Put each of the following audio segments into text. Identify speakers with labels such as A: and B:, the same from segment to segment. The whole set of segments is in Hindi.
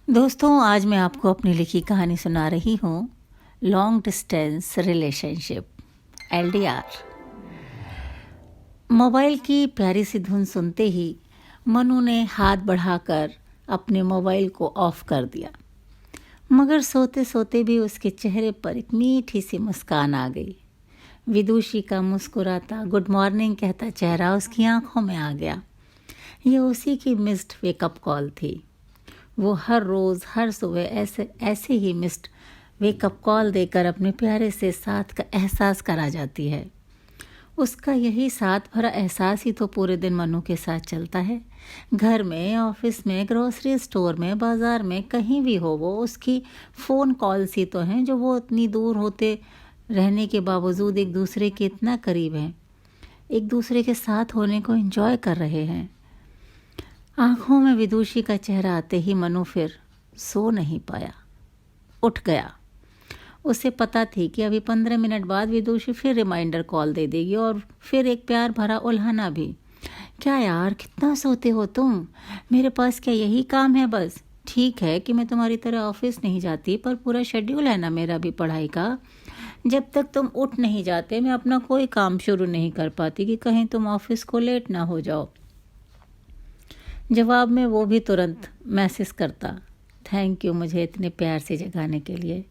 A: दोस्तों, आज मैं आपको अपनी लिखी कहानी सुना रही हूँ। Long distance relationship, LDR। Mobile की प्यारी सी धुन सुनते ही मनु ने हाथ बढ़ाकर अपने मोबाइल को ऑफ कर दिया, मगर सोते सोते भी उसके चेहरे पर एक मीठी सी मुस्कान आ गई। विदुषी का मुस्कुराता गुड मॉर्निंग कहता चेहरा उसकी आंखों में आ गया। ये उसी की मिस्ड वेकअप कॉल थी। वो हर रोज़ हर सुबह ऐसे ही मिस्ड वेकअप कॉल देकर अपने प्यारे से साथ का एहसास करा जाती है। उसका यही साथ भरा एहसास ही तो पूरे दिन मनु के साथ चलता है। घर में, ऑफिस में, ग्रोसरी स्टोर में, बाज़ार में, कहीं भी हो, वो उसकी फ़ोन कॉल्स ही तो हैं जो वो इतनी दूर होते रहने के बावजूद एक दूसरे के इतना करीब हैं, एक दूसरे के साथ होने को एंजॉय कर रहे हैं। आंखों में विदुषी का चेहरा आते ही मनु फिर सो नहीं पाया, उठ गया। उसे पता थी कि अभी 15 मिनट बाद विदुषी फिर रिमाइंडर कॉल दे देगी और फिर एक प्यार भरा उल्हाना भी। क्या यार, कितना सोते हो तुम? मेरे पास क्या यही काम है बस? ठीक है कि मैं तुम्हारी तरह ऑफिस नहीं जाती, पर पूरा शेड्यूल है ना मेरा भी पढ़ाई का। जब तक तुम उठ नहीं जाते मैं अपना कोई काम शुरू नहीं कर पाती कि कहीं तुम ऑफिस को लेट ना हो जाओ। जवाब में वो भी तुरंत मैसेज करता, थैंक यू मुझे इतने प्यार से जगाने के लिए।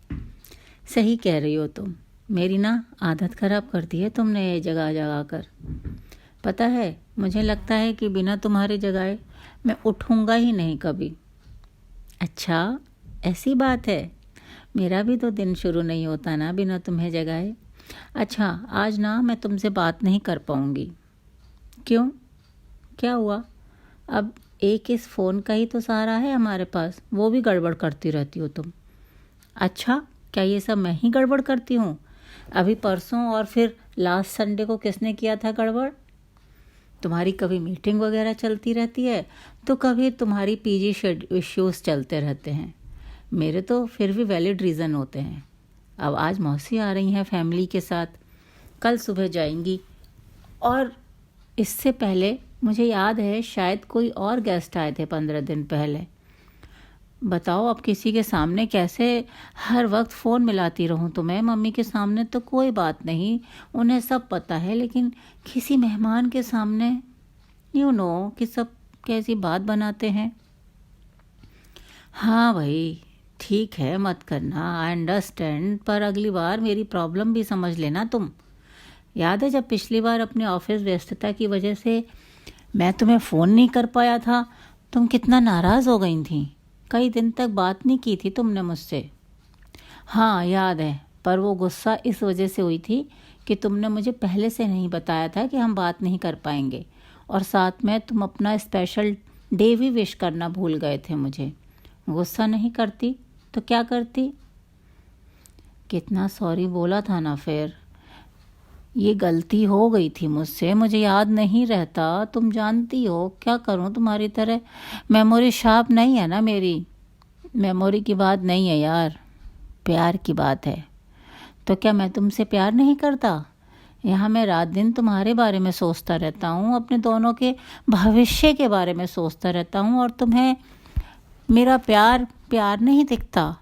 A: सही कह रही हो तुम, मेरी ना आदत ख़राब कर दी है तुमने ये जगा जगा कर। पता है, मुझे लगता है कि बिना तुम्हारे जगाए मैं उठूँगा ही नहीं कभी। अच्छा, ऐसी बात है? मेरा भी तो दिन शुरू नहीं होता ना बिना तुम्हें जगाए। अच्छा, आज ना मैं तुमसे बात नहीं कर पाऊँगी। क्यों? क्या हुआ? अब एक इस फ़ोन का ही तो सहारा है हमारे पास, वो भी गड़बड़ करती रहती हो तुम। अच्छा, क्या ये सब मैं ही गड़बड़ करती हूँ? अभी परसों और फिर लास्ट संडे को किसने किया था गड़बड़? तुम्हारी कभी मीटिंग वगैरह चलती रहती है, तो कभी तुम्हारी पीजी इश्यूज़ चलते रहते हैं। मेरे तो फिर भी वैलिड रीज़न होते हैं। अब आज मौसी आ रही हैं फैमिली के साथ, कल सुबह जाएंगी, और इससे पहले मुझे याद है शायद कोई और गेस्ट आए थे 15 दिन पहले। बताओ अब किसी के सामने कैसे हर वक्त फ़ोन मिलाती रहूं तुम्हें? मम्मी के सामने तो कोई बात नहीं, उन्हें सब पता है, लेकिन किसी मेहमान के सामने कि सब कैसी बात बनाते हैं। हाँ भाई, ठीक है, मत करना, आई अंडरस्टैंड, पर अगली बार मेरी प्रॉब्लम भी समझ लेना तुम। याद है जब पिछली बार अपने ऑफिस व्यस्तता की वजह से मैं तुम्हें फ़ोन नहीं कर पाया था, तुम कितना नाराज़ हो गई थी। कई दिन तक बात नहीं की थी तुमने मुझसे। हाँ याद है, पर वो गुस्सा इस वजह से हुई थी कि तुमने मुझे पहले से नहीं बताया था कि हम बात नहीं कर पाएंगे, और साथ में तुम अपना स्पेशल डे भी विश करना भूल गए थे मुझे। गुस्सा नहीं करती तो क्या करती? कितना सॉरी बोला था ना फिर। ये गलती हो गई थी मुझसे, मुझे याद नहीं रहता, तुम जानती हो क्या करूं, तुम्हारी तरह मेमोरी शार्प नहीं है ना मेरी। मेमोरी की बात नहीं है यार, प्यार की बात है। तो क्या मैं तुमसे प्यार नहीं करता? यहाँ मैं रात दिन तुम्हारे बारे में सोचता रहता हूँ, अपने दोनों के भविष्य के बारे में सोचता रहता हूँ, और तुम्हें मेरा प्यार प्यार नहीं दिखता।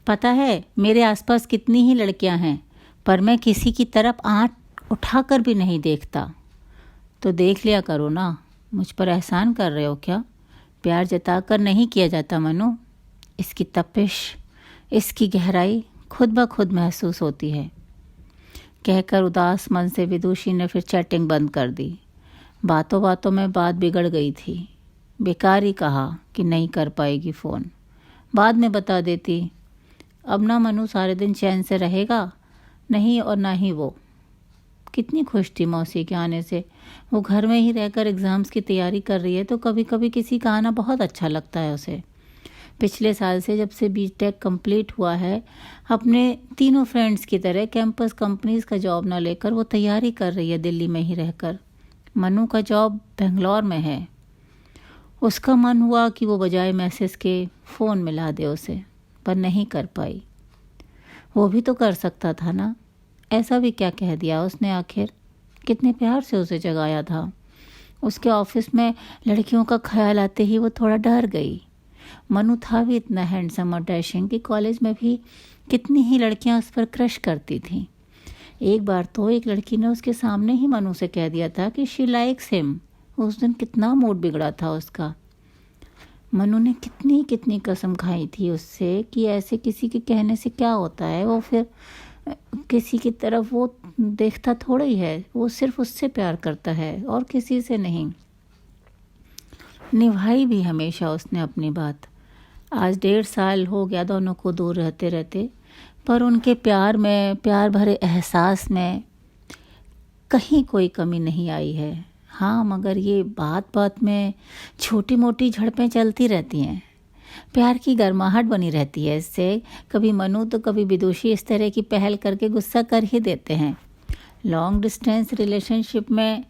A: पता है मेरे आसपास कितनी ही लड़कियां हैं, पर मैं किसी की तरफ आँख उठाकर भी नहीं देखता। तो देख लिया करो ना, मुझ पर एहसान कर रहे हो क्या? प्यार जताकर नहीं किया जाता मनु, इसकी तपिश, इसकी गहराई खुद ब खुद महसूस होती है। कहकर उदास मन से विदुषी ने फिर चैटिंग बंद कर दी। बातों बातों में बात बिगड़ गई थी। बेकार ही कहा कि नहीं कर पाएगी फ़ोन, बाद में बता देती। अब ना मनु सारे दिन चैन से रहेगा नहीं, और ना ही वो। कितनी खुश थी मौसी के आने से। वो घर में ही रहकर एग्ज़ाम्स की तैयारी कर रही है, तो कभी कभी किसी का आना बहुत अच्छा लगता है उसे। पिछले साल से जब से बीटेक कंप्लीट हुआ है, अपने तीनों फ्रेंड्स की तरह कैंपस कंपनीज का जॉब ना लेकर वो तैयारी कर रही है दिल्ली में ही रहकर। मनु का जॉब बेंगलोर में है। उसका मन हुआ कि वो बजाय मैसेज के फ़ोन मिला दे उसे, पर नहीं कर पाई। वो भी तो कर सकता था ना, ऐसा भी क्या कह दिया उसने आखिर? कितने प्यार से उसे जगाया था। उसके ऑफिस में लड़कियों का ख्याल आते ही वो थोड़ा डर गई। मनु था भी इतना हैंडसम और डैशिंग कि कॉलेज में भी कितनी ही लड़कियां उस पर क्रश करती थीं। एक बार तो एक लड़की ने उसके सामने ही मनु से कह दिया था कि शी लाइक्स हिम। उस दिन कितना मूड बिगड़ा था उसका। मनु ने कितनी कितनी कसम खाई थी उससे कि ऐसे किसी के कहने से क्या होता है, वो फिर किसी की तरफ वो देखता थोड़ा ही है, वो सिर्फ उससे प्यार करता है और किसी से नहीं। निभाई भी हमेशा उसने अपनी बात। आज 1.5 साल हो गया दोनों को दूर रहते रहते, पर उनके प्यार में, प्यार भरे एहसास में कहीं कोई कमी नहीं आई है। हाँ, मगर ये बात बात में छोटी मोटी झड़पें चलती रहती हैं। प्यार की गर्माहट बनी रहती है। इससे कभी मनु तो कभी विदुषी इस तरह की पहल करके गुस्सा कर ही देते हैं। लॉन्ग डिस्टेंस रिलेशनशिप में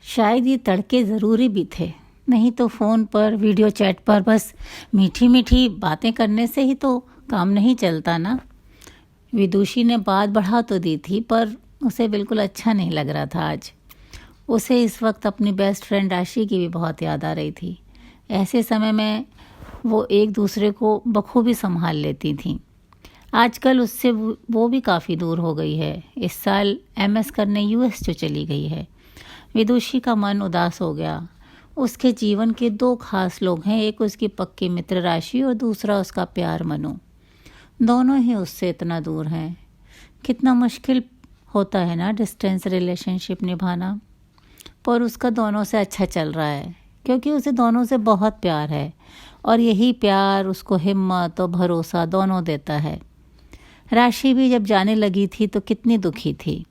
A: शायद ये तड़के ज़रूरी भी थे, नहीं तो फ़ोन पर, वीडियो चैट पर बस मीठी मीठी बातें करने से ही तो काम नहीं चलता ना। विदुषी ने बात बढ़ा तो दी थी, पर उसे बिल्कुल अच्छा नहीं लग रहा था आज। उसे इस वक्त अपनी बेस्ट फ्रेंड राशि की भी बहुत याद आ रही थी। ऐसे समय में वो एक दूसरे को बखूबी संभाल लेती थीं। आजकल उससे वो भी काफ़ी दूर हो गई है। इस साल MS करने US जो चली गई है। विदुषी का मन उदास हो गया। उसके जीवन के 2 खास लोग हैं, एक उसकी पक्की मित्र राशि और दूसरा उसका प्यार मनु। दोनों ही उससे इतना दूर हैं। कितना मुश्किल होता है ना डिस्टेंस रिलेशनशिप निभाना, पर उसका दोनों से अच्छा चल रहा है क्योंकि उसे दोनों से बहुत प्यार है और यही प्यार उसको हिम्मत और भरोसा दोनों देता है। राशि भी जब जाने लगी थी तो कितनी दुखी थी।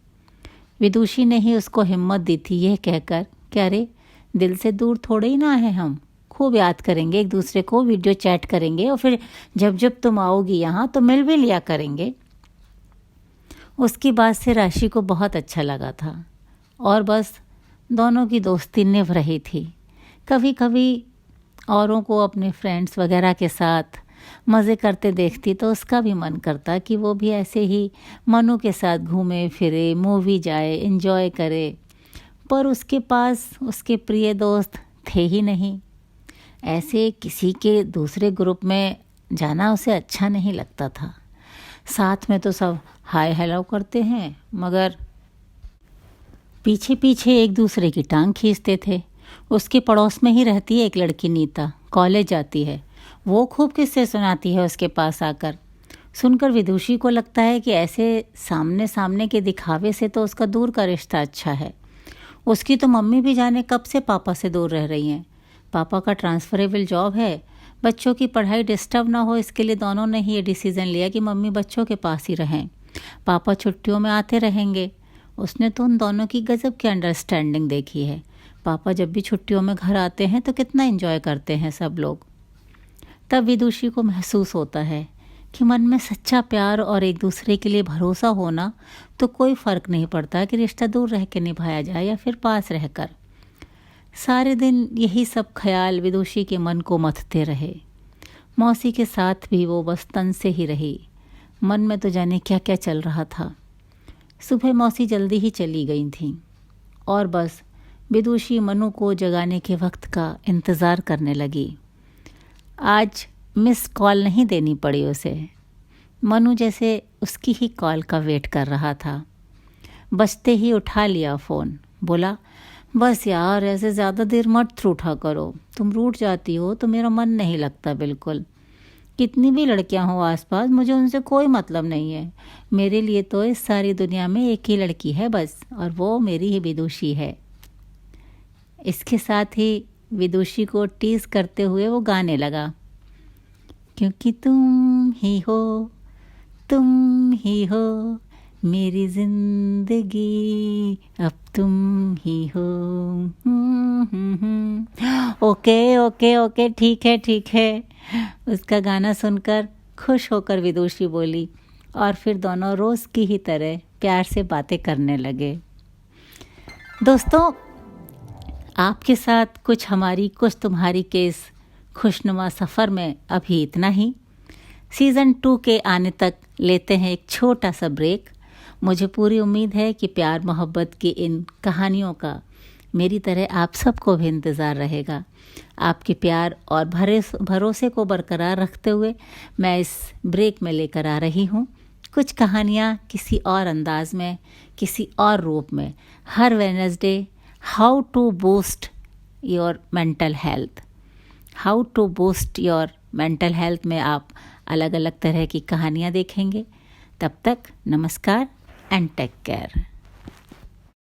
A: विदुषी ने ही उसको हिम्मत दी थी, यह कहकर कि अरे दिल से दूर थोड़े ही ना है, हम खूब याद करेंगे एक दूसरे को, वीडियो चैट करेंगे और फिर जब जब तुम आओगी यहाँ तो मिल भी लिया करेंगे। उसकी बात से राशि को बहुत अच्छा लगा था और बस दोनों की दोस्ती निभ रही थी। कभी कभी औरों को अपने फ्रेंड्स वगैरह के साथ मज़े करते देखती तो उसका भी मन करता कि वो भी ऐसे ही मनु के साथ घूमे फिरे, मूवी जाए, एंजॉय करे, पर उसके पास उसके प्रिय दोस्त थे ही नहीं। ऐसे किसी के दूसरे ग्रुप में जाना उसे अच्छा नहीं लगता था। साथ में तो सब हाय हेलो करते हैं, मगर पीछे पीछे एक दूसरे की टांग खींचते थे। उसके पड़ोस में ही रहती है एक लड़की, नीता, कॉलेज जाती है। वो खूब किस्से सुनाती है उसके पास आकर। सुनकर विदुषी को लगता है कि ऐसे सामने सामने के दिखावे से तो उसका दूर का रिश्ता अच्छा है। उसकी तो मम्मी भी जाने कब से पापा से दूर रह रही हैं। पापा का ट्रांसफरेबल जॉब है, बच्चों की पढ़ाई डिस्टर्ब ना हो इसके लिए दोनों ने ही ये डिसीज़न लिया कि मम्मी बच्चों के पास ही रहें, पापा छुट्टियों में आते रहेंगे। उसने तो उन दोनों की गजब की अंडरस्टैंडिंग देखी है। पापा जब भी छुट्टियों में घर आते हैं तो कितना एंजॉय करते हैं सब लोग। तब विदुषी को महसूस होता है कि मन में सच्चा प्यार और एक दूसरे के लिए भरोसा होना तो कोई फ़र्क नहीं पड़ता कि रिश्ता दूर रह के निभाया जाए या फिर पास रहकर। सारे दिन यही सब ख्याल विदुषी के मन को मथते रहे। मौसी के साथ भी वो बस तन से ही रही। मन में तो जाने क्या क्या चल रहा था। सुबह मौसी जल्दी ही चली गई थीं और बस विदुषी मनु को जगाने के वक्त का इंतज़ार करने लगी। आज मिस कॉल नहीं देनी पड़ी उसे। मनु जैसे उसकी ही कॉल का वेट कर रहा था। बजते ही उठा लिया फ़ोन। बोला, बस यार ऐसे ज़्यादा देर मत रूठा करो, तुम रूठ जाती हो तो मेरा मन नहीं लगता बिल्कुल। कितनी भी लड़कियां हो आसपास, मुझे उनसे कोई मतलब नहीं है। मेरे लिए तो इस सारी दुनिया में एक ही लड़की है बस, और वो मेरी ही विदुषी है। इसके साथ ही विदुषी को टीज करते हुए वो गाने लगा, क्योंकि तुम ही हो मेरी जिंदगी, अब तुम ही हो। ओके ठीक है। उसका गाना सुनकर खुश होकर विदुषी बोली और फिर दोनों रोज़ की ही तरह प्यार से बातें करने लगे। दोस्तों, आपके साथ कुछ हमारी कुछ तुम्हारी के इस खुशनुमा सफ़र में अभी इतना ही। सीज़न 2 के आने तक लेते हैं एक छोटा सा ब्रेक। मुझे पूरी उम्मीद है कि प्यार मोहब्बत की इन कहानियों का मेरी तरह आप सबको भी इंतज़ार रहेगा। आपके प्यार और भरोसे को बरकरार रखते हुए मैं इस ब्रेक में लेकर आ रही हूँ कुछ कहानियाँ किसी और अंदाज में, किसी और रूप में। हर Wednesday how to boost your mental health, how to boost your mental health में आप अलग अलग तरह की कहानियाँ देखेंगे। तब तक नमस्कार एंड टेक केयर।